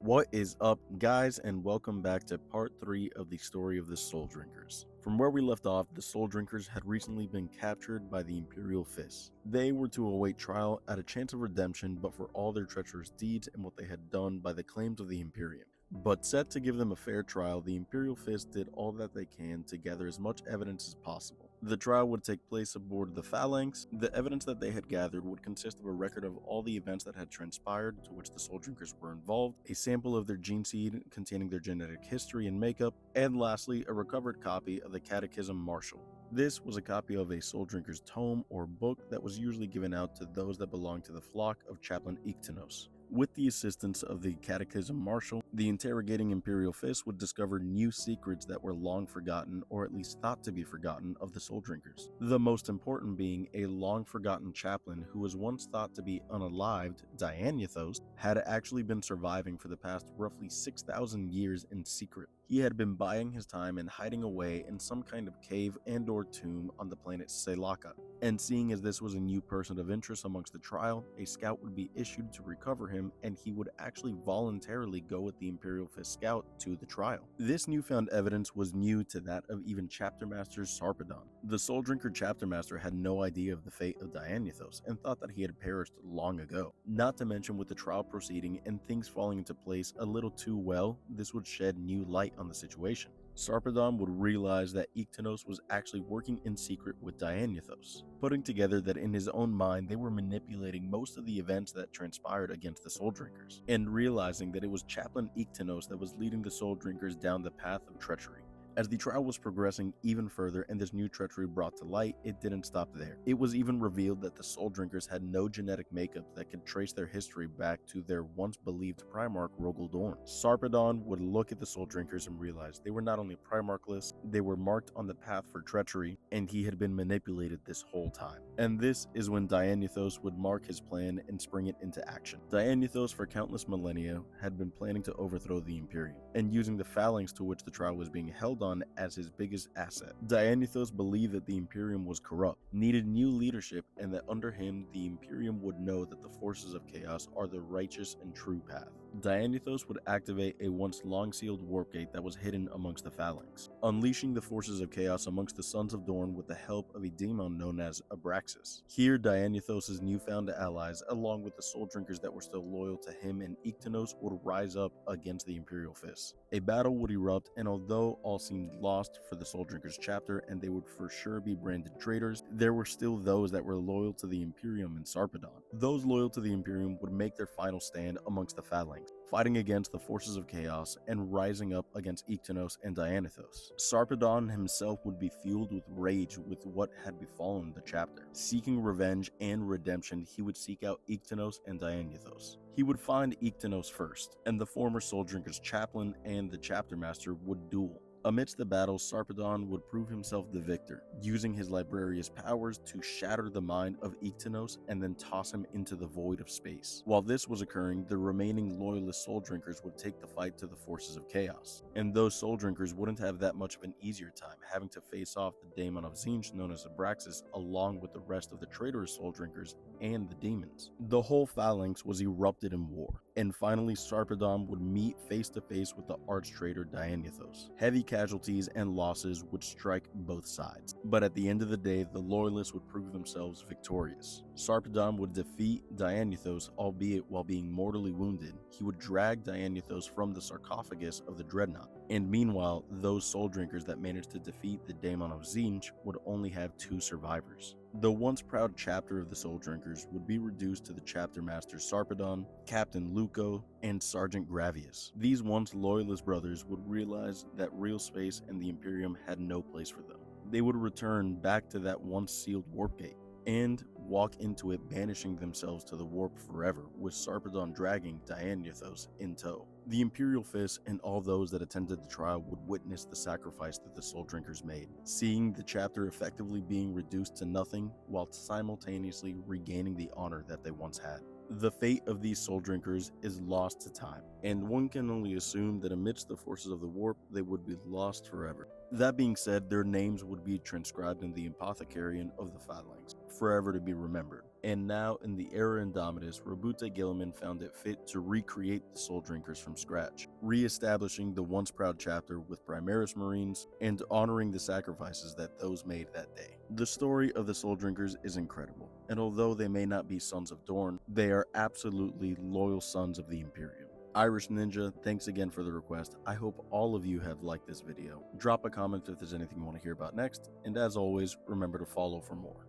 What is up, guys, and welcome back to part 3 of the story of the Soul Drinkers. From where we left off, the Soul Drinkers had recently been captured by the Imperial Fists. They were to await trial at a chance of redemption, but for all their treacherous deeds and what they had done by the claims of the Imperium. But set to give them a fair trial, the Imperial Fist did all that they can to gather as much evidence as possible. The trial would take place aboard the Phalanx. The evidence that they had gathered would consist of a record of all the events that had transpired to which the Soul Drinkers were involved, a sample of their gene seed containing their genetic history and makeup, and lastly, a recovered copy of the Catechism Martial. This was a copy of a Soul Drinker's tome or book that was usually given out to those that belonged to the flock of Chaplain Iktenos. With the assistance of the Catechism Martial, the interrogating Imperial Fist would discover new secrets that were long forgotten, or at least thought to be forgotten, of the Soul Drinkers. The most important being a long forgotten chaplain who was once thought to be unalived, Dianythos, had actually been surviving for the past roughly 6,000 years in secret. He had been biding his time and hiding away in some kind of cave and or tomb on the planet Selaka. And seeing as this was a new person of interest amongst the trial, a scout would be issued to recover him, and he would actually voluntarily go with the Imperial Fist scout to the trial. This newfound evidence was new to that of even Chapter Master Sarpedon. The Soul Drinker Chapter Master had no idea of the fate of Dianythos and thought that he had perished long ago. Not to mention, with the trial proceeding and things falling into place a little too well, this would shed new light on the situation. Sarpedon would realize that Iktenos was actually working in secret with Dianythos, putting together that in his own mind they were manipulating most of the events that transpired against the Soul Drinkers, and realizing that it was Chaplain Iktenos that was leading the Soul Drinkers down the path of treachery. As the trial was progressing even further and this new treachery brought to light, it didn't stop there. It was even revealed that the Soul Drinkers had no genetic makeup that could trace their history back to their once believed Primarch Rogel Dorn. Sarpedon would look at the Soul Drinkers and realize they were not only Primarchless, they were marked on the path for treachery, and he had been manipulated this whole time. And this is when Dianythos would mark his plan and spring it into action. Dianythos, for countless millennia, had been planning to overthrow the Imperium, and using the Phalanx to which the trial was being held on as his biggest asset. Dianythos believed that the Imperium was corrupt, needed new leadership, and that under him the Imperium would know that the forces of chaos are the righteous and true path. Dianythos would activate a once long-sealed warp gate that was hidden amongst the Phalanx, unleashing the forces of chaos amongst the Sons of Dorn with the help of a demon known as Abraxas. Here, Dianythos' newfound allies, along with the Soul Drinkers that were still loyal to him and Iktenos, would rise up against the Imperial Fists. A battle would erupt, and although all seemed lost for the Soul Drinkers chapter and they would for sure be branded traitors, there were still those that were loyal to the Imperium and Sarpedon. Those loyal to the Imperium would make their final stand amongst the Phalanx, fighting against the forces of chaos and rising up against Iktenos and Dianythos. Sarpedon himself would be fueled with rage with what had befallen the chapter. Seeking revenge and redemption, he would seek out Iktenos and Dianythos. He would find Iktenos first, and the former Soul Drinker's chaplain and the chapter master would duel. Amidst the battle, Sarpedon would prove himself the victor, using his Librarius powers to shatter the mind of Iktenos and then toss him into the void of space. While this was occurring, the remaining loyalist Soul Drinkers would take the fight to the forces of chaos, and those Soul Drinkers wouldn't have that much of an easier time, having to face off the Daemon of Tzeentch known as Abraxas along with the rest of the traitorous Soul Drinkers and the demons. The whole Phalanx was erupted in war, and finally Sarpedon would meet face to face with the arch-traitor Dianythos. Heavy casualties and losses would strike both sides, but at the end of the day, the loyalists would prove themselves victorious. Sarpedon would defeat Dianythos, albeit while being mortally wounded. He would drag Dianythos from the sarcophagus of the Dreadnought, and meanwhile, those Soul Drinkers that managed to defeat the Daemon of Tzeentch would only have 2 survivors. The once proud chapter of the Soul Drinkers would be reduced to the chapter masters Sarpedon, Captain Luco, and Sergeant Gravius. These once loyalist brothers would realize that real space and the Imperium had no place for them. They would return back to that once sealed warp gate and walk into it, banishing themselves to the warp forever, with Sarpedon dragging Dianythos in tow. The Imperial Fist and all those that attended the trial would witness the sacrifice that the Soul Drinkers made, seeing the chapter effectively being reduced to nothing while simultaneously regaining the honor that they once had. The fate of these Soul Drinkers is lost to time, and one can only assume that amidst the forces of the warp, they would be lost forever. That being said, their names would be transcribed in the Apothecarion of the Phalanx, forever to be remembered. And now, in the Era Indomitus, Roboute Guilliman found it fit to recreate the Soul Drinkers from scratch, re-establishing the once proud chapter with Primaris Marines and honoring the sacrifices that those made that day. The story of the Soul Drinkers is incredible, and although they may not be Sons of Dorn, they are absolutely loyal sons of the Imperium. Irish Ninja, thanks again for the request. I hope all of you have liked this video. Drop a comment if there's anything you want to hear about next, and as always, remember to follow for more.